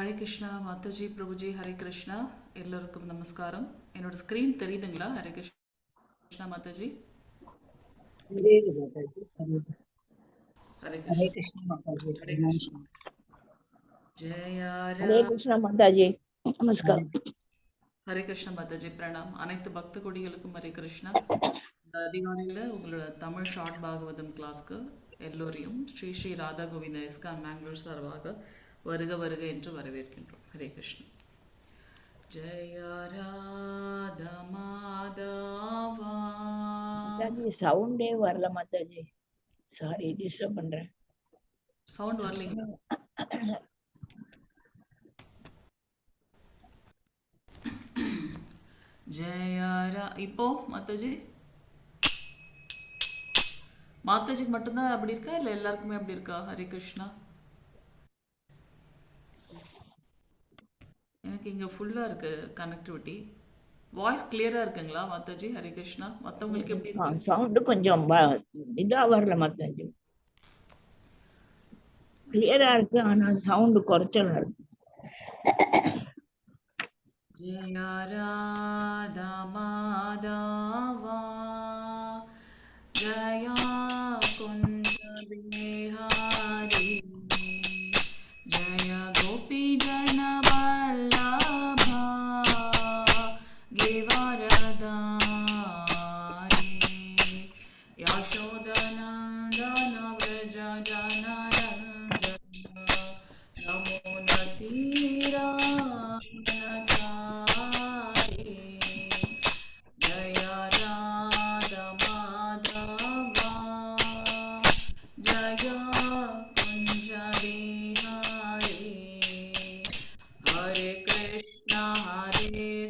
ஹரே கிருஷ்ணா மாதாஜி பிரபுஜி ஹரே கிருஷ்ணா. எல்லோருக்கும் நமஸ்காரம். என்னோட ஸ்க்ரீன் தெரியுதுங்களா? ஹரே கிருஷ்ணா மாதாஜி. தெரியுது மாதாஜி. ஹரே ஹரே கிருஷ்ணா. கிருஷ்ண மாதாஜி. ஹரே கிருஷ்ணா. ஜெயாரா. ஹரே கிருஷ்ணா மாதாஜி, நமஸ்காரம். ஹரே கிருஷ்ணா மாதாஜி பிரணாம். அனைத்து பக்த கொடிகளுக்கும் ஹரே கிருஷ்ணா. இந்த அதிகாலையில் உங்களோட தமிழ் ஷார்ட் பாகவதம் கிளாஸ்க்கு எல்லோரையும் ஸ்ரீ ஸ்ரீ ராதா கோவிந்த இஸ்கான் பெங்களூர் சார்பாக வருக வருக என்று வரவேற்கின்றோம். ஹரே கிருஷ்ணா. ஜெய ராதா மாதவா. மாதாஜி சவுண்டே வரல மாதாஜி, சாரி டிஸ்டர்ப் பண்றேன். சவுண்ட் வரலைங்களா? ஜெயாரா. இப்போ மாதாஜி மாதாஜிக்கு மட்டும்தான் அப்படி இருக்கா இல்லை எல்லாருக்குமே அப்படி இருக்கா? ஹரே கிருஷ்ணா. எனக்கு இங்கே ஃபுல்லாக இருக்கு கனெக்டிவிட்டி. வாய்ஸ் கிளியராக இருக்குங்களா மாதாஜி? ஹரே கிருஷ்ணா. மற்றவங்களுக்கு எப்படி இருக்கு? சவுண்டு கொஞ்சம் இதா வரல மாதாஜி, கிளியரா இருக்கு, ஆனா சவுண்டு குறைச்சலா இருக்கு. ஜெய ராதா மாதவா ஜயா குஞ்ச பிஹாரி ஜய கோபி ஜன வல்லபா கிரிவரதாரி யசோதனந்தன व्रज जनरञ्जन नमोनति रामचारी जय राधा माधवा जय कुञ्ज बिहारी हरे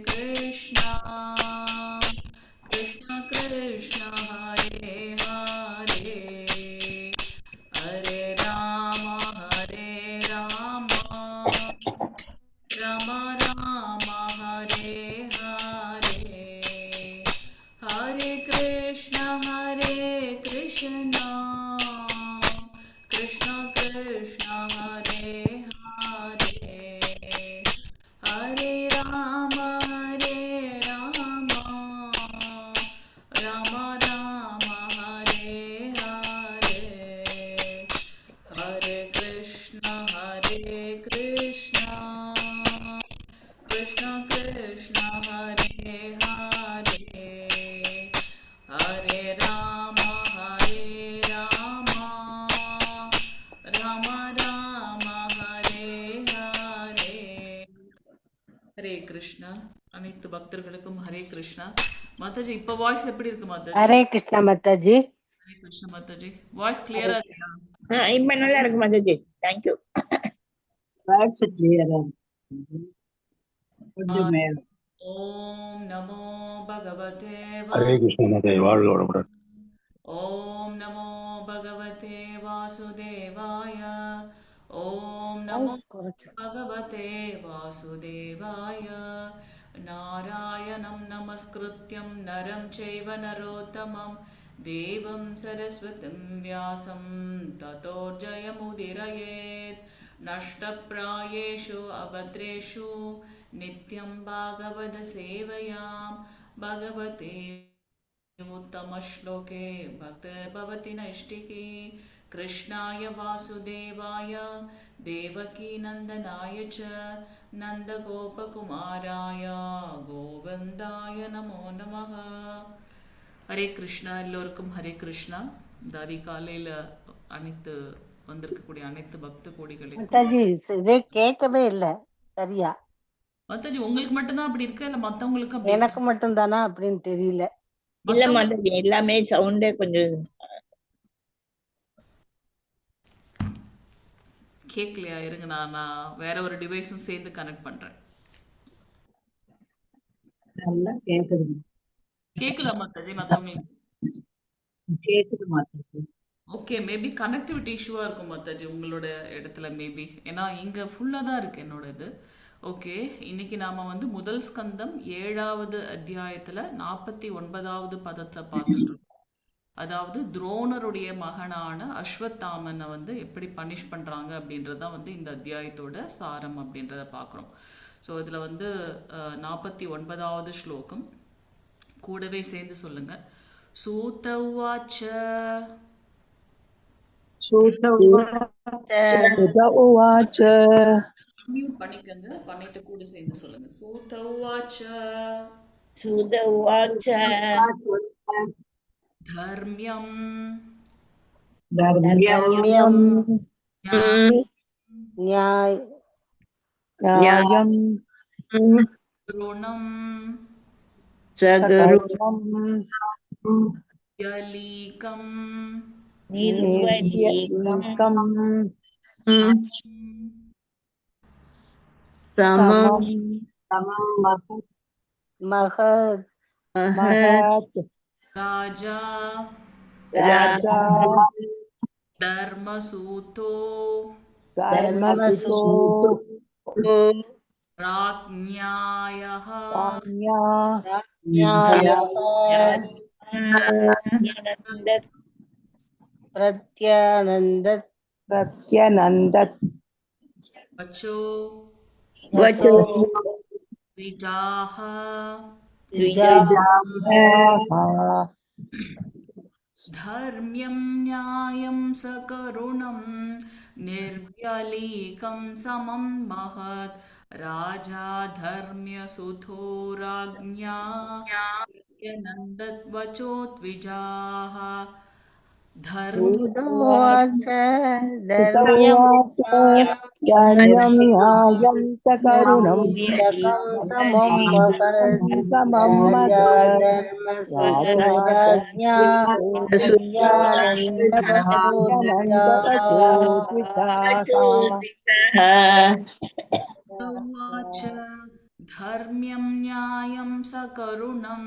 कृष्णा कृष्ण कृष्ण हरे हरे हरे राम राम राम हरे हरे हरे कृष्ण कृष्ण कृष्ण हरे हरे हरे राम राम हरे हरे हरे कृष्ण कृष्ण कृष्ण हरे हरे हरे राम राम हरे हरे. ஹரே கிருஷ்ணா. அனைத்து பக்தர்களுக்கும் ஹரே கிருஷ்ணா. மாதாஜி இப்ப வாய்ஸ் எப்படி இருக்கு மாதாஜி? ஹரே கிருஷ்ண மாதாஜி. ஹரே கிருஷ்ணா மாதாஜி. வாய்ஸ் கிளியரா இருக்கா? இப்ப நல்லா இருக்கு மாதாஜி, தேங்க்யூ. வாய்ஸ் கிளியரா இருக்கு. கொஞ்சம் மேல. ஓம் நமோ பகவதே ஹரே கிருஷ்ண மாதே வாழ்க வளமுடன். ஓம் நமோ பகவதே வாசுதேவாய. ஓம் நமோ भगवते वासुदेवाय. नारायणं नमस्कृत्यं नरं चैव नरोत्तमं देवं सरस्वतीं व्यासं ततो जयमुदीरयेत्. नष्टप्रायेषु अभद्रेषु नित्यं भागवतसेवयां भगवते उत्तमश्लोके भक्तिर्भवति नैष्टिकी. कृष्णाय वासुदेवाय देवकी नंदनाय च नंदगोपकुमाराय गोविंदाय नमो नमः. ஹரே கிருஷ்ணா. எல்லோருக்கும் ஹரே கிருஷ்ணா. இந்த அதிகாலையில் அனைத்து வந்திருக்கக்கூடிய அனைத்து பக்த கோடிகளுக்கும் மாதாஜி இதே கேட்கவே இல்ல சரியா. மாதாஜி உங்களுக்கு மட்டும்தான் அப்படி இருக்கு இல்ல மத்தவங்களுக்கு அப்படி எனக்கு மட்டும் தானா அப்படின்னு தெரியல. இல்ல மாதாஜி, எல்லாமே சவுண்டே கொஞ்சம் கேட்கலையா? இருங்க, நான் வேற ஒரு டிவைஸும் சேர்ந்து கனெக்ட் பண்றேன். நல்லா கேக்குது. கேக்குதா மாதாஜி மத்தவங்களுக்கு? கேக்குது மாதாஜி. ஓகே, மேபி கனெக்டிவிட்டி இஷ்யூவாக இருக்கும் மாதாஜி உங்களோட இடத்துல மேபி. ஏன்னா இங்கே ஃபுல்லாக தான் இருக்குது என்னோட இது. ஓகே, இன்னைக்கு நாம் வந்து முதல் ஸ்கந்தம் 7வது அத்தியாயத்தில் 49வது பதத்தை பார்த்துட்டு இருக்கோம். அதாவது துரோணருடைய மகனான அஸ்வத்தாமனை வந்து எப்படி பனிஷ் பண்ணுறாங்க அப்படின்றது தான் வந்து இந்த அத்தியாயத்தோட சாரம் அப்படின்றத பார்க்குறோம். ஸோ இதில் வந்து 49வது ஸ்லோகம் கூடவே சேர்ந்து சொல்லுங்க. சூதவாச்ச சூத उवाच மியூட் பண்ணிக்கங்க, பண்ணிட்டு கூட சேர்ந்து சொல்லுங்க. சூதவாச்ச சூத உவாச்ச தர்மியம் தர்மியம் நியாய न्यायं ருணம் सकरुणं யலீகம் நிர்வலீகம் समं மகத் महत् ராஜா राजा தர்மசூதோ धर्मसुतो ராஜ்ஞாயः काम्या பிரத்யானந்தத் प्रत्यनन्दत् வச்சோ வசோ விஜாஹ தர்மியம் நியாயம் சகருணம் நிர்வ்யலீகம் சமம் மகத் ராஜா தர்மியசுதோ ராஜ்ஞா நந்தத் வச்சோத்விஜாஹ சூதோவாச்ச தர்மியம் न्यायं न्यायं सकरुणं கம் சமம் மகத் समं ராஜா मगत् தர்மசுதோ ராஜ்ஞா उवाच धर्म्यं न्यायं सकरुणं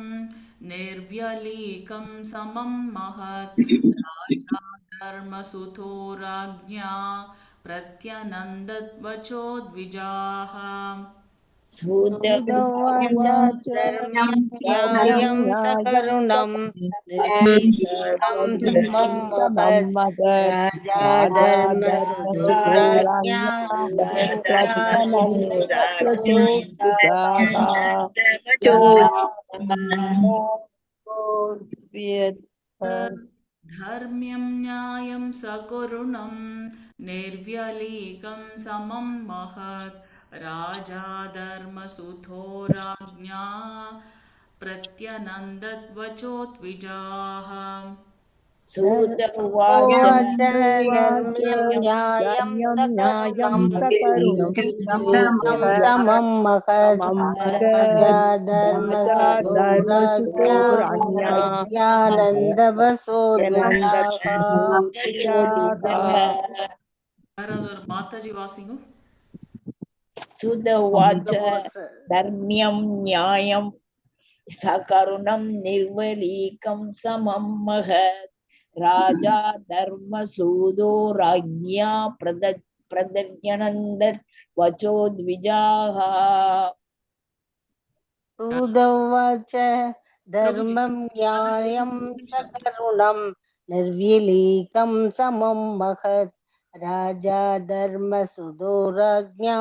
निर्व्यलीकं समं महत् राजा धर्मसुतो राज्ञा प्रत्यनन्दत् वचोद्विजाः சூதோவாச்ச தர்மியம் நியாயம் சகருணம் நிர்வீகம் சமம் மகத் ராஜா தர்மசுதோ ராஜ்ஞா धर्म्यं न्यायं सकरुणं निर्व्यलीकं समं महत् राजा धर्मसुतो राज्ञा प्रत्यनन्दत् वचोद्विजाः சூத உவாச்ச தர்மியம் நியாயம் சகருணம் சமம் மகத் ராஜா தர்மசுதோ ராஜ்ஞா யாராவது ஒரு மாதாஜி வாசிங்க. சூத உவாச்ச தர்மியம் நியாயம் சகருணம் நிர்வலீகம் சமம் மகத் ராஜா தர்மசூதோ ராஜ்ஞா பிரதஜ்ஞனந்தத் வச்சோத்விஜாः சூதோவாச்ச தர்மம் நியாயம் சகருணம் நிர்விலீகம் சமம் மகத் ராஜா தர்மசுதோ ராஜ்ஞா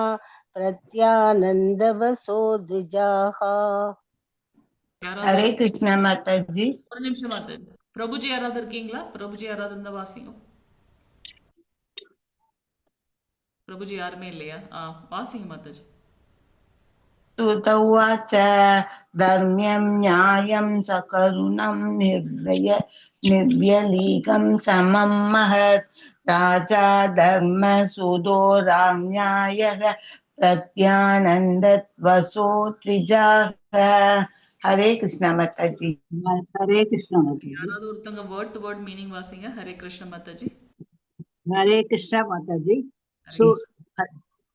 பிரத்யானந்தவசோ த்விஜாः. யாராவது கிருஷ்ண மாதாஜி. ஒரு நிமிஷம் மாதாஜி. பிரபுஜி யாராவது இருக்கீங்களா? பிரபுஜி யாராவது இருந்தா வாசிங்க. பிரபுஜி யாருமே இல்லையா? வாசிங்க மாதாஜி. சூத உவாச்ச தர்மியம் நியாயம் சகருணம் நிர்வ்யலீகம் சமம் மகத் ராஜா தர்மசூதோ ராஜ்ஞாயः பிரத்யானந்தத் வசோத்விஜாः. ஹரே கிருஷ்ணா மாதாஜி. ஹரே கிருஷ்ண மாதாஜி. யாராவது ஒருத்தங்க வேர்ட் டு வேர்ட் மீனிங் வாசிங்க. ஹரே கிருஷ்ண மாதாஜி. ஹரே கிருஷ்ண மாதாஜி.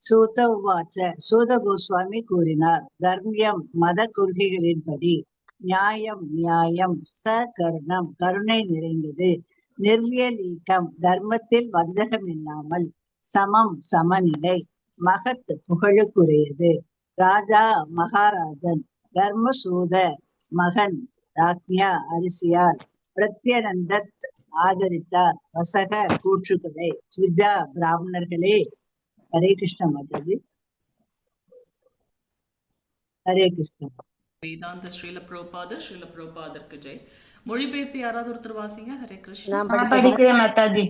சூத உவாச்ச சூத கோஸ்வாமி கூறினார், தர்மியம் மத கொள்கைகளின்படி, நியாயம் நியாயம், சகருணம் கருணை நிறைந்தது, நிர்வியலீகம் தர்மத்தில் வஞ்சகம் இல்லாமல், சமம் சமநிலை, மகத் புகழுக்குரியது, ராஜா மகாராஜன், தர்மசூத மகன் ராஜ்ஞா அரிசியார், பிரத்யனந்தத் ஆதரித்தார். வசக கூற்றுக்களை. சுஜா பிராமணர்களே. ஹரே கிருஷ்ண மாதாஜி. ஹரே கிருஷ்ண. வேதாந்த ஸ்ரீல பிரபுபாதருக்கு ஜெய். மொழிபெயர்ப்பு யாராவது ஒருத்தர் வாசிங்க. ஹரே கிருஷ்ணா. நான் நான் படிக்கிறேன் மாதாஜி.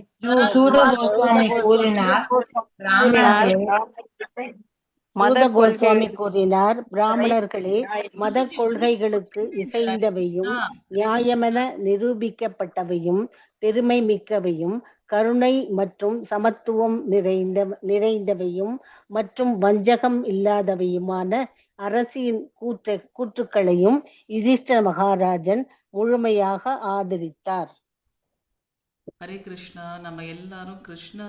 சூத கோஸ்வாமி கூறினார், பிராமணர்களே சூத கோஸ்வாமி கூறினார், பிராமணர்களே, மத கொள்கைகளுக்கு இசைந்தவையும் நியாயமென நிரூபிக்கப்பட்டவையும் பெருமை மிக்கவையும் கருணை மற்றும் சமத்துவம் நிறைந்தவையும் மற்றும் வஞ்சகம் இல்லாதவையுமான அரசின் கூற்றுக்களையும் யுதிஷ்டர மகாராஜன் முழுமையாக ஆதரித்தார். ஹரே கிருஷ்ணா. நம்ம எல்லாரும் கிருஷ்ண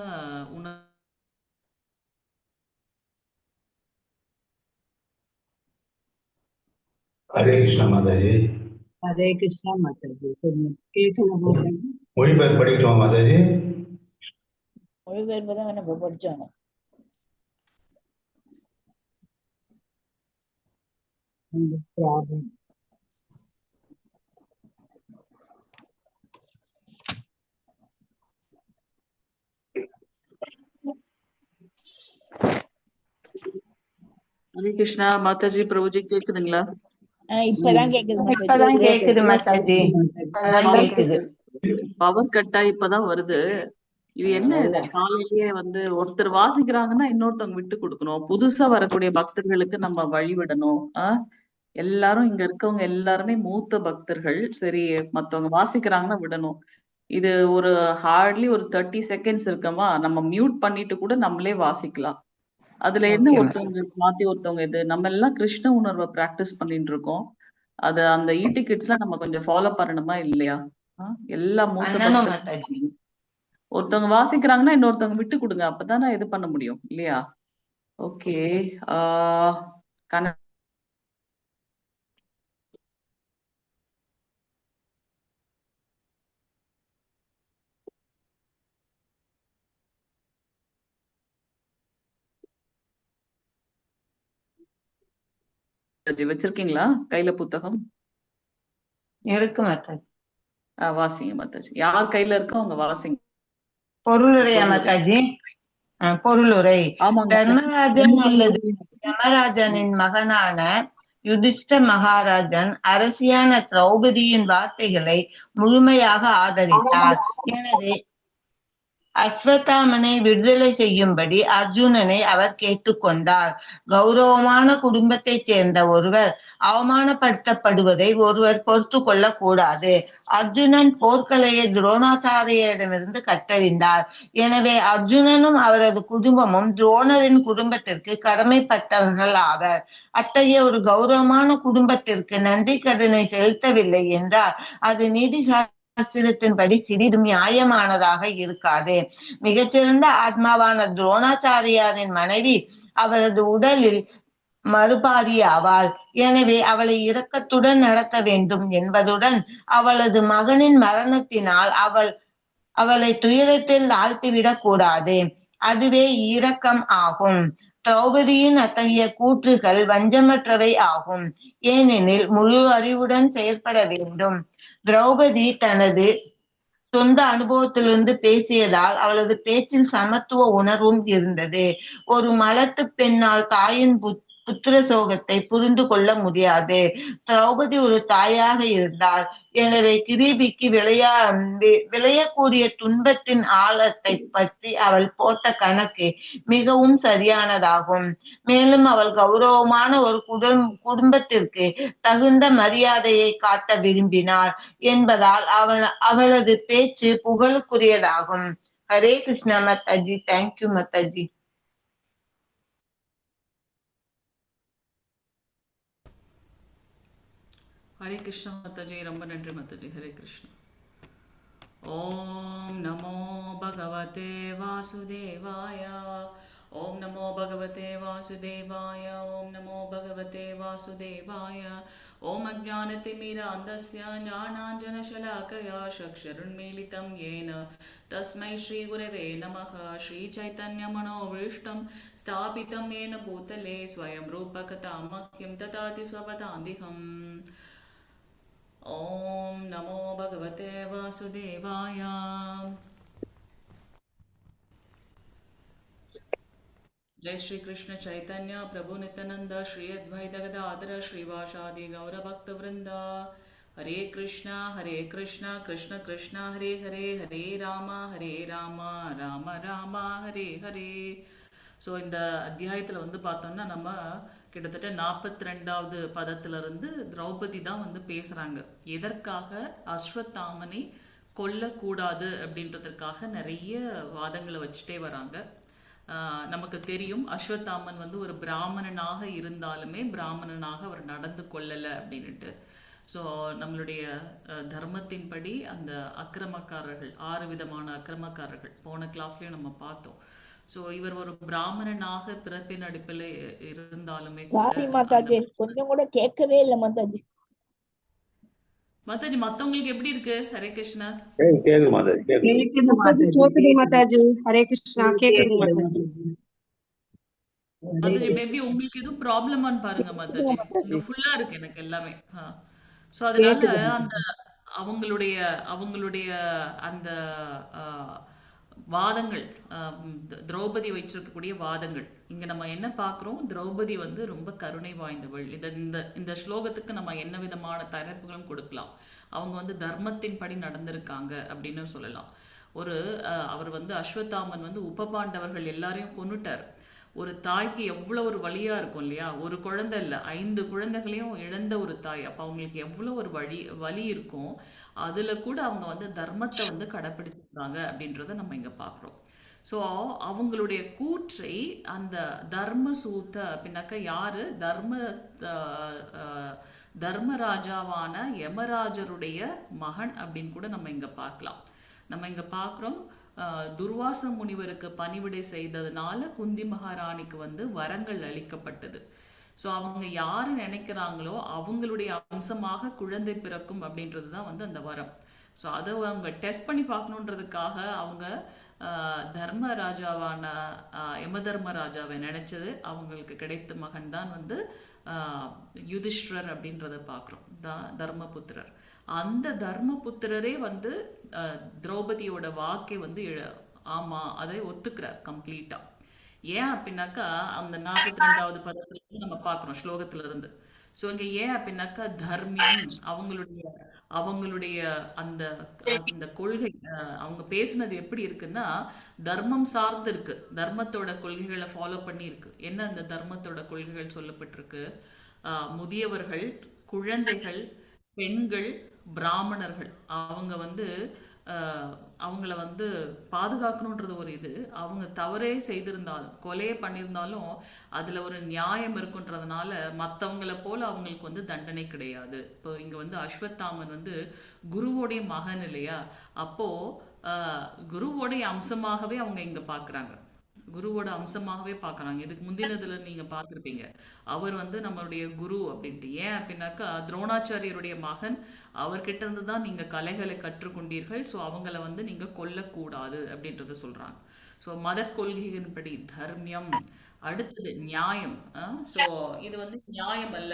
ஹரே கிருஷ்ணா மாதாஜி. ஹரே கிருஷ்ணா மாதாஜி. கொஞ்சம் கேட்கல மாதாஜி. மொழிபெயர்ப்பு படிக்கட்டுமா மாதாஜி? மொழிபெயர்ப்பு தான் நம்ம படிச்சோம். ஹரே கிருஷ்ணா மாதாஜி. பிரபுஜி கேக்குதுங்களா? இப்பதான் கேக்குது மாதாஜி. இப்பதான் கேக்குது மாதாஜி. இப்பதான் கேக்குது. பவர் கட்டா இப்பதான் வருது. இது என்ன இது? காலையிலேயே ஒருத்தர் வாசிக்கிறாங்கன்னா இன்னொருத்தவங்க விட்டு கொடுக்கணும். புதுசா வரக்கூடிய பக்தர்களுக்கு நம்ம வழிவிடணும். எல்லாரும் இங்க இருக்கவங்க எல்லாருமே மூத்த பக்தர்கள். சரி, மத்தவங்க வாசிக்கிறாங்கன்னா விடணும். இது ஒரு ஹார்ட்லி ஒரு 30 செகண்ட்ஸ் இருக்கமா, நம்ம மியூட் பண்ணிட்டு கூட நம்மளே வாசிக்கலாம். அதுல என்ன Okay, ஒருத்தவங்க மாத்தி ஒருத்தவங்க இது, நம்ம எல்லாம் கிருஷ்ண உணர்வை பிராக்டிஸ் பண்ணிட்டு இருக்கோம். அது அந்த டிக்கெட்ஸ்லாம் நம்ம கொஞ்சம் ஃபாலோ பண்ணணுமா இல்லையா? எல்லா மூத்த பண்ணணும் பக்தர்கள் மாதாஜி. ஒருத்தவங்க வாசிக்கிறாங்கன்னா இன்னொருத்தவங்க விட்டு கொடுங்க. அப்பதானே இது பண்ண முடியும் இல்லையா? ஓகே. வச்சிருக்கீங்களா கையில புத்தகம்? இருக்கு மாதாஜி. வாசிங்க மாதாஜி. யார் கையில இருக்கோ அவங்க வாசிங்க. பொருளுரையா மாதாஜி? பொருளுரை. ஆமாங்க. தர்மராஜன் அல்லது யமராஜனின் மகனான யுதிஷ்ட மகாராஜன் அரசியான திரௌபதியின் வார்த்தைகளை முழுமையாக ஆதரித்தார். எனவே அஸ்வத்தாமனை விடுதலை செய்யும்படி அர்ஜுனனை அவர் கேட்டுக்கொண்டார். கௌரவமான குடும்பத்தைச் சேர்ந்த ஒருவர் அவமானப்படுத்தப்படுவதை ஒருவர் பொறுத்து கொள்ளக்கூடாது. அர்ஜுனன் போர்க்கலையை துரோணாச்சாரியரிடமிருந்து கற்றறிந்தார். எனவே அர்ஜுனனும் அவரது குடும்பமும் துரோணரின் குடும்பத்திற்கு கடமைப்பட்டவர்கள் ஆவர். அத்தகைய ஒரு கௌரவமான குடும்பத்திற்கு நன்றி கடனை செலுத்தவில்லை என்றால் அது நீதி சாஸ்திரத்தின்படி சிறிதும் நியாயமானதாக இருக்காது. மிகச்சிறந்த ஆத்மாவான துரோணாச்சாரியாரின் மனைவி அவரது உடலில் மறுபாதி ஆவாள். எனவே அவளை இரக்கத்துடன் நடத்த வேண்டும் என்பதுடன் அவளது மகனின் மரணத்தினால் அவளை துயரத்தில் ஆழ்த்திவிடக் கூடாது. அதுவே இரக்கம் ஆகும். திரௌபதியின் அத்தகைய கூற்றுகள் வஞ்சமற்றவை ஆகும். ஏனெனில் முழு அறிவுடன் செயல்பட வேண்டும். திரௌபதி தனது சொந்த அனுபவத்திலிருந்து பேசியதால் அவளது பேச்சில் சமத்துவ உணர்வும் இருந்தது. ஒரு மலட்டு பெண்ணால் தாயின் புத்திர சோகத்தை புரிந்து கொள்ள முடியாது. திரௌபதி ஒரு தாயாக இருந்தாள். எனவே கிரீபிக்கு விளையக்கூடிய துன்பத்தின் ஆழத்தை பற்றி அவள் போட்ட கணக்கு மிகவும் சரியானதாகும். மேலும் அவள் கௌரவமான ஒரு குடும்பத்திற்கு தகுந்த மரியாதையை காட்ட விரும்பினாள் என்பதால் அவளது பேச்சு புகழுக்குரியதாகும். ஹரே கிருஷ்ணா மாதாஜி. தேங்க்யூ மாதாஜி. ஹரே கிருஷ்ணா மாதாஜி. ரொம்ப நன்றி மாதாஜி. ஹரே கிருஷ்ணா. ஓம் நமோ பகவதே வாசுதேவாய. ஓம் நமோ பகவதே வாசுதேவாய. ஓம் நமோ பகவதே வாசுதேவாய. ஓம் அஜ்ஞானதிமிராந்தஸ்ய ஞானாஞ்சனशलाकया चक्षुरुन्मीलितं येन तस्मै श्रीगुरवे नमः. श्रीचैतन्यमनोभीष्टं स्थापितं येन भूतले स्वयं रूपकथामह्यं ददाति स्वपदान्तिकम्. ॐ नमो भगवते वासुदेवाय। जय श्री कृष्ण चैतन्य प्रभु नित्यानंद श्री अद्वैत गदाधर श्रीवासादि गौर भक्त वृंदा। हरे कृष्णा कृष्ण कृष्ण हरे हरे, हरे राम राम राम हरे हरे. ஸோ இந்த அத்தியாயத்தில் வந்து பார்த்தோம்னா நம்ம கிட்டத்தட்ட 42வது பதத்திலிருந்து திரௌபதி தான் வந்து பேசுகிறாங்க. எதற்காக அஸ்வத்தாமனை கொல்லக்கூடாது அப்படின்றதுக்காக நிறைய வாதங்களை வச்சுட்டே வராங்க. நமக்கு தெரியும் அஸ்வத்தாமன் வந்து ஒரு பிராமணனாக இருந்தாலுமே பிராமணனாக அவர் நடந்து கொள்ளலை அப்படின்ட்டு. ஸோ நம்மளுடைய தர்மத்தின்படி அந்த அக்கிரமக்காரர்கள் 6 விதமான அக்கிரமக்காரர்கள் போன கிளாஸ்லேயும் நம்ம பார்த்தோம். ஸோ இவர் ஒரு பிராமணனாக பிறப்பின் அடிப்பில் இருந்தாலுமே சாரி மாதாஜி, கொஞ்சம் கூட கேட்கவே இல்லை மாதாஜி. மாதாஜி மற்றவங்களுக்கு எப்படி இருக்கு? ஹரே கிருஷ்ணா. கேக்குது மாதாஜி, கேக்குது மாதாஜி. கேக்குது மாதாஜி. ஹரே கிருஷ்ணா. கேக்குது மாதாஜி. மாதாஜி மேபி உங்களுக்கு எதுவும் ப்ராப்ளமான்னு பாருங்க மாதாஜி. இங்க ஃபுல்லா இருக்கு எனக்கு எல்லாமே. ஸோ அதனால அந்த அவங்களுடைய அந்த வாதங்கள், திரௌபதி வச்சிருக்கக்கூடிய வாதங்கள், இங்க நம்ம என்ன பார்க்குறோம், திரௌபதி வந்து ரொம்ப கருணை வாய்ந்தவள். இந்த ஸ்லோகத்துக்கு நம்ம என்ன விதமான தலைப்புகளும் கொடுக்கலாம். அவங்க வந்து தர்மத்தின்படி நடந்திருக்காங்க அப்படின்னு சொல்லலாம். அவர் வந்து அஸ்வத்தாமன் வந்து உபபாண்டவர்கள் எல்லாரையும் கொன்னுட்டார். ஒரு தாய்க்கு எவ்வளோ ஒரு வலியா இருக்கும் இல்லையா? ஒரு குழந்தை இல்லை, 5 குழந்தைகளையும் இழந்த ஒரு தாய். அப்போ அவங்களுக்கு எவ்வளோ ஒரு வலி இருக்கும். அதுல கூட அவங்க வந்து தர்மத்தை வந்து கடைப்பிடிச்சிருக்காங்க அப்படின்றத நம்ம இங்க பார்க்குறோம். ஸோ அவங்களுடைய கூற்றை அந்த தர்மசூத்த அப்படின்னாக்கா யாரு, தர்மராஜாவான யமராஜருடைய மகன் அப்படின்னு கூட நம்ம இங்க பார்க்கலாம். நம்ம இங்க பார்க்குறோம் துர்வாச முனிவருக்கு பணிவிடை செய்ததுனால குந்தி மகாராணிக்கு வந்து வரங்கள் அளிக்கப்பட்டது. ஸோ அவங்க யாரு நினைக்கிறாங்களோ அவங்களுடைய அம்சமாக குழந்தை பிறக்கும் அப்படின்றது தான் வந்து அந்த வரம். ஸோ அதை அவங்க டெஸ்ட் பண்ணி பார்க்கணுன்றதுக்காக அவங்க தர்மராஜாவான யமதர்மராஜாவை நினைச்சது. அவங்களுக்கு கிடைத்த மகன் தான் வந்து யுதிஷ்டர் அப்படின்றத பார்க்குறோம், தர்மபுத்திரர். அந்த தர்மபுத்திரரே வந்து திரௌபதியோட வாக்கை வந்து ஆமா அதை ஒத்துக்கிறார் கம்ப்ளீட்டா. ஏன் அப்படின்னாக்கா அந்த 42வது பதத்துல இருந்து நம்ம பார்க்குறோம் ஸ்லோகத்துல இருந்து. ஸோ இங்க ஏன் அப்படின்னாக்கா தர்மியம், அவங்களுடைய அந்த கொள்கை, அவங்க பேசினது எப்படி இருக்குன்னா தர்மம் சார்ந்து இருக்கு, தர்மத்தோட கொள்கைகளை ஃபாலோ பண்ணி இருக்கு. என்ன அந்த தர்மத்தோட கொள்கைகள் சொல்லப்பட்டிருக்கு? முதியவர்கள், குழந்தைகள், பெண்கள், பிராமணர்கள் அவங்க வந்து அவங்கள வந்து பாதுகாக்கணுன்றது ஒரு இது. அவங்க தவறே செய்திருந்தாலும் கொலையே பண்ணியிருந்தாலும் அதுல ஒரு நியாயம் இருக்குன்றதுனால மற்றவங்கள போல அவங்களுக்கு வந்து தண்டனை கிடையாது. இப்போ இங்க வந்து அஸ்வத்தாமன் வந்து குருவோடைய மகன் இல்லையா? அப்போ குருவோடைய அம்சமாகவே அவங்க இங்க பாக்குறாங்க, குருவோட அம்சமாகவே பார்க்குறாங்க. இதுக்கு முந்தினதுல நீங்க பார்த்துருப்பீங்க, அவர் வந்து நம்மளுடைய குரு அப்படின்ட்டு. ஏன் அப்படின்னாக்கா துரோணாச்சாரியருடைய மகன், அவர்கிட்ட இருந்து தான் நீங்க கலைகளை கற்றுக்கொண்டீர்கள். ஸோ அவங்கள வந்து நீங்க கொல்லக்கூடாது அப்படின்றத சொல்றாங்க. ஸோ மத கொள்கையின்படி தர்மியம், அடுத்தது நியாயம். ஸோ இது வந்து நியாயம் அல்ல.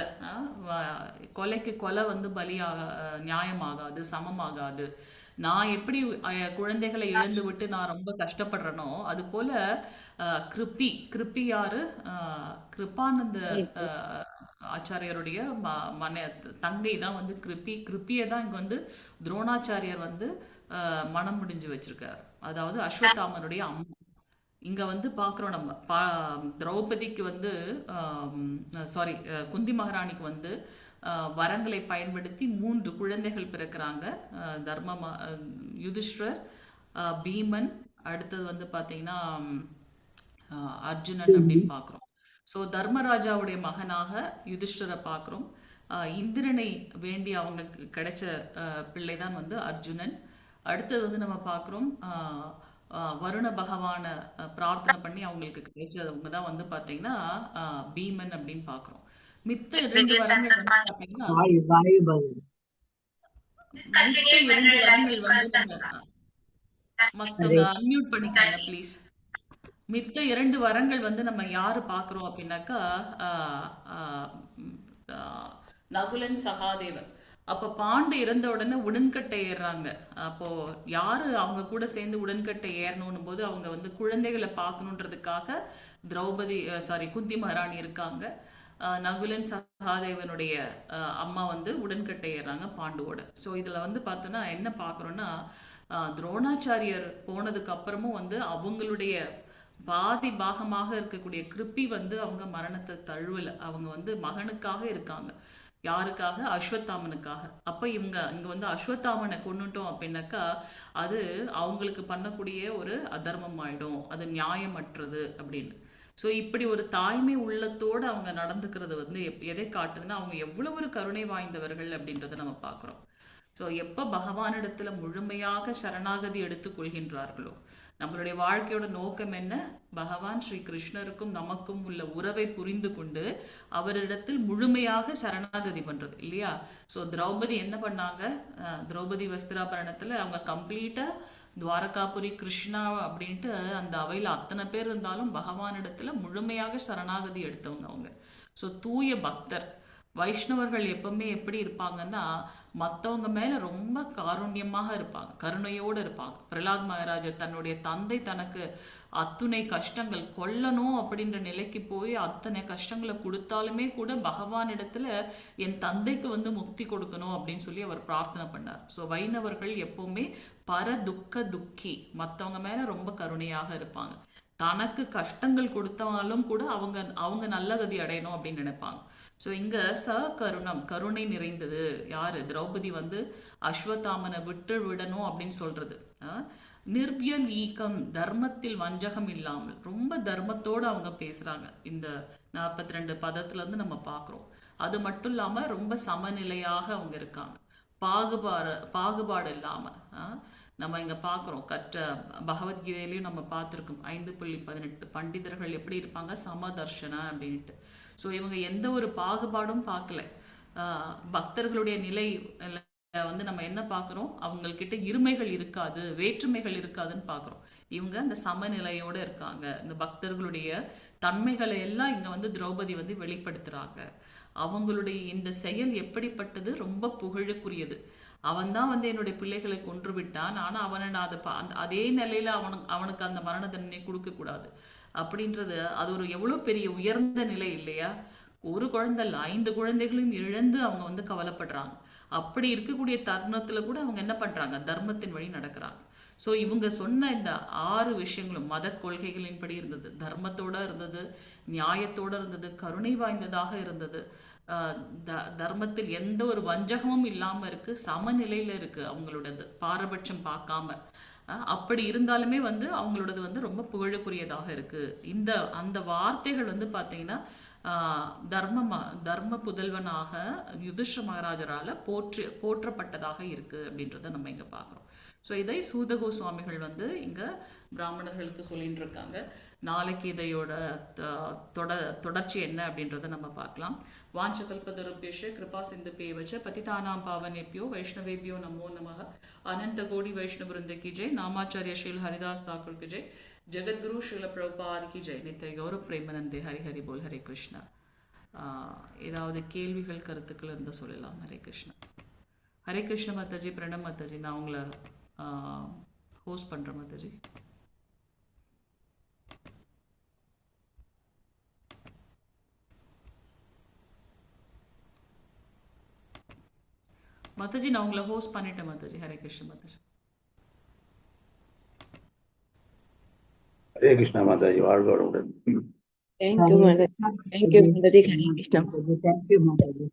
கொலைக்கு கொலை வந்து பலியாக நியாயமாகாது, சமமாகாது. நான் எப்படி குழந்தைகளை இழந்து விட்டு நான் ரொம்ப கஷ்டப்படுறேனோ அது போல கிருப்பி யாரு, கிருப்பானந்த ஆச்சாரியருடைய தங்கை தான் வந்து கிருப்பியை தான் இங்க வந்து துரோணாச்சாரியர் வந்து மனம் முடிஞ்சு வச்சிருக்காரு. அதாவது அஸ்வத்தாமனுடைய அம்மா. இங்க வந்து பாக்குறோம் நம்ம திரௌபதிக்கு வந்து குந்தி மகாராணிக்கு வந்து வரங்களை பயன்படுத்தி 3 குழந்தைகள் பிறக்கிறாங்க. யுதிஷ்டர், பீமன், அடுத்தது வந்து பாத்தீங்கன்னா அர்ஜுனன் அப்படின்னு பார்க்குறோம். ஸோ தர்மராஜாவுடைய மகனாக யுதிஷ்டரை பார்க்குறோம். இந்திரனை வேண்டி அவங்களுக்கு கிடைச்ச பிள்ளை தான் வந்து அர்ஜுனன். அடுத்தது வந்து நம்ம பார்க்குறோம் வருண பகவான பிரார்த்தனை பண்ணி அவங்களுக்கு கிடைச்சவங்க தான் வந்து பார்த்தீங்கன்னா பீமன் அப்படின்னு பார்க்குறோம். மித்த 2 வரங்கள் வந்து பார்த்தீங்கன்னா மற்றவங்க அன்மியூட் பண்ணிக்கோங்க ப்ளீஸ். மித்த 2 வரங்கள் வந்து நம்ம யாரு பார்க்குறோம் அப்படின்னாக்கா நகுலன், சகாதேவன். அப்போ பாண்டு இறந்த உடனே உடன்கட்டை ஏறுறாங்க. அப்போ யாரு அவங்க கூட சேர்ந்து உடன்கட்டை ஏறணும் போது அவங்க வந்து குழந்தைகளை பார்க்கணுன்றதுக்காக குந்தி மகாராணி இருக்காங்க. நகுலன் சகாதேவனுடைய அம்மா வந்து உடன்கட்டை ஏறுறாங்க பாண்டுவோட. ஸோ இதில் வந்து பார்த்தோன்னா என்ன பார்க்குறோன்னா, துரோணாச்சாரியர் போனதுக்கு அப்புறமும் வந்து அவங்களுடைய பாதி பாகமாக இருக்கக்கூடிய கிருப்பி வந்து அவங்க மரணத்தை தழுவல. அவங்க வந்து மகனுக்காக இருக்காங்க. யாருக்காக? அஸ்வத்தாமனுக்காக. அப்போ இங்க வந்து அஸ்வத்தாமனை கொண்டுட்டோம் அப்படின்னாக்கா அது அவங்களுக்கு பண்ணக்கூடிய ஒரு அதர்மம் ஆயிடும், அது நியாயமற்றது அப்படின்னு. ஸோ இப்படி ஒரு தாய்மை உள்ளத்தோடு அவங்க நடந்துக்கிறது வந்து எதை காட்டுதுன்னா அவங்க எவ்வளவு ஒரு கருணை வாய்ந்தவர்கள் அப்படின்றத நம்ம பார்க்குறோம். ஸோ எப்போ பகவானிடத்துல முழுமையாக சரணாகதி எடுத்துக்கொள்கின்றார்களோ, நம்மளுடைய வாழ்க்கையோட நோக்கம் என்ன? பகவான் ஸ்ரீ கிருஷ்ணருக்கும் நமக்கும் உள்ள உறவை புரிந்து கொண்டு அவரிடத்தில் முழுமையாக சரணாகதி பண்றது இல்லையா? ஸோ திரௌபதி என்ன பண்ணாங்க? திரௌபதி வஸ்திராபரணத்துல அவங்க கம்ப்ளீட்டா துவாரகாபுரி கிருஷ்ணா அப்படின்ட்டு அந்த அவையில் அத்தனை பேர் இருந்தாலும் பகவானிடத்துல முழுமையாக சரணாகதி எடுத்தவங்க அவங்க. ஸோ தூய பக்தர். வைஷ்ணவர்கள் எப்பவுமே எப்படி இருப்பாங்கன்னா மற்றவங்க மேல ரொம்ப காருண்யமாக இருப்பாங்க, கருணையோடு இருப்பாங்க. பிரகலாத் மகாராஜர் தன்னுடைய தந்தை தனக்கு அத்துணை கஷ்டங்கள் கொல்லணும் அப்படின்ற நிலைக்கு போய் அத்தனை கஷ்டங்களை கொடுத்தாலுமே கூட பகவானிடத்துல என் தந்தைக்கு வந்து முக்தி கொடுக்கணும் அப்படின்னு சொல்லி அவர் பிரார்த்தனை பண்ணார். ஸோ வைணவர்கள் எப்பவுமே துக்கி, மற்றவங்க மேல ரொம்ப கருணையாக இருப்பாங்க. தனக்கு கஷ்டங்கள் கொடுத்தாலும் கூட அவங்க நல்ல கதி அடையணும் அப்படின்னு நினைப்பாங்க. ஸோ இங்க கருணம், கருணை நிறைந்தது யாரு? திரௌபதி வந்து அஸ்வத்தாமனை விடணும் அப்படின்னு சொல்றது. நிர்வியல் ஈக்கம், தர்மத்தில் வஞ்சகம் இல்லாமல் ரொம்ப தர்மத்தோடு அவங்க பேசுறாங்க. இந்த 42 பதத்துல இருந்து நம்ம பார்க்குறோம். அது மட்டும் இல்லாம ரொம்ப சமநிலையாக அவங்க இருக்காங்க, பாகுபாடு இல்லாம. நம்ம இங்க பார்க்குறோம், பகவத்கீதையிலையும் நம்ம பார்த்துருக்கோம் 5.18 பண்டிதர்கள் எப்படி இருப்பாங்க? சமதர்ஷன அப்படின்ட்டு. ஸோ இவங்க எந்த ஒரு பாகுபாடும் பார்க்கல. பக்தர்களுடைய நிலை வந்து நம்ம என்ன பார்க்குறோம்? அவங்கக்கிட்ட இருமைகள் இருக்காது, வேற்றுமைகள் இருக்காதுன்னு பார்க்குறோம். இவங்க அந்த சமநிலையோடு இருக்காங்க. இந்த பக்தர்களுடைய தன்மைகளை எல்லாம் இங்கே வந்து திரௌபதி வந்து வெளிப்படுத்துகிறாங்க. அவங்களுடைய இந்த செயல் எப்படிப்பட்டது? ரொம்ப புகழுக்குரியது. அவன் தான் வந்து என்னுடைய பிள்ளைகளை கொன்று விட்டான், ஆனால் அவனை நான் அதே நிலையில் அவனுக்கு அந்த மரண தண்டனை கொடுக்கக்கூடாது அப்படின்றது அது ஒரு எவ்வளோ பெரிய உயர்ந்த நிலை இல்லையா? ஒரு குழந்தை இல்லை, 5 குழந்தைகளையும் இழந்து அவங்க வந்து கவலைப்படுறாங்க. அப்படி இருக்கக்கூடிய தருணத்தில் கூட அவங்க என்ன பண்ணுறாங்க? தர்மத்தின் வழி நடக்கிறாங்க. ஸோ இவங்க சொன்ன இந்த 6 விஷயங்களும் மத கொள்கைகளின்படி இருந்தது, தர்மத்தோடு இருந்தது, நியாயத்தோடு இருந்தது, கருணை வாய்ந்ததாக இருந்தது, தர்மத்தில் எந்த ஒரு வஞ்சகமும் இல்லாமல் இருக்குது, சமநிலையில் இருக்குது, அவங்களோடது பாரபட்சம் பார்க்காம. அப்படி இருந்தாலுமே வந்து அவங்களோடது வந்து ரொம்ப புகழுக்குரியதாக இருக்குது. அந்த வார்த்தைகள் வந்து பார்த்தீங்கன்னா தர்ம புதல்வனாக யுதிஷ்ட மகாராஜரால் போற்றப்பட்டதாக இருக்குது அப்படின்றத நம்ம இங்கே பார்க்குறோம். ஸோ இதை சூதகோ சுவாமிகள் வந்து இங்கே பிராமணர்களுக்கு சொல்லிட்டு இருக்காங்க. நாளைக்கு இதையோட தொடர்ச்சி என்ன அப்படின்றத நம்ம பார்க்கலாம். வாஞ்சகல்பதருபேஷ கிருபா சிந்து பேவச்ச பதிதானாம் பாவனேபியோ வைஷ்ணவேபியோ நமோ நமः. अनंत कोटि वैष्णव वृंद की जय. नामाचार्य श्रील हरिदास ठाकुर की जय. जगद्गुरु श्रील प्रभुपाद की जय. नित्य गौरव प्रेमानंदे. हरि हरि बोल. हरे कृष्णा. ஏதாவது கேள்விகள் கருத்துக்கள் இருந்தால் சொல்லலாம். ஹரே கிருஷ்ணா. ஹரே கிருஷ்ண மாதாஜி. பிரணம் மாதாஜி. நான் உங்களை ஹோஸ்ட் பண்ணுறேன் மாதாஜி. மாதாஜி நான் உங்களை ஹோஸ்ட் பண்ணிட்டேன் மாதாஜி. ஹரே கிருஷ்ண மாதாஜி. ஹரே கிருஷ்ணா மாதாஜி. வாழ்க வளமுடன். Thank you, Mataji. Thank you, Mataji. Hare Krishna. Thank you, Mataji.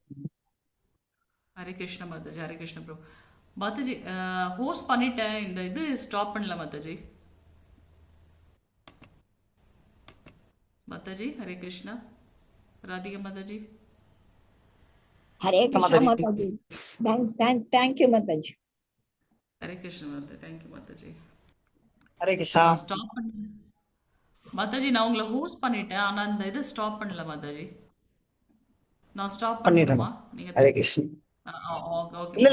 Hare Krishna Mataji. Hare Krishna bro. Mataji host பண்ணிட்டேன், இந்த இது ஸ்டாப் பண்ணல Mataji. Mataji Hare Krishna. Radhika Mataji. Hare Krishna, Mataji. Thank you, Mataji. Hare Krishna Mataji. Thank you Mataji. Hare Krishna. Stop பண்ண மாதாஜி, நான் உங்களை ஹோஸ்ட் பண்ணிட்டேன், ஆனால் இந்த இது ஸ்டாப் பண்ணல மாதாஜி. நான் ஸ்டாப் பண்ணிடுமா? ஹரே கிருஷ்ணா. ஓகே. இல்ல,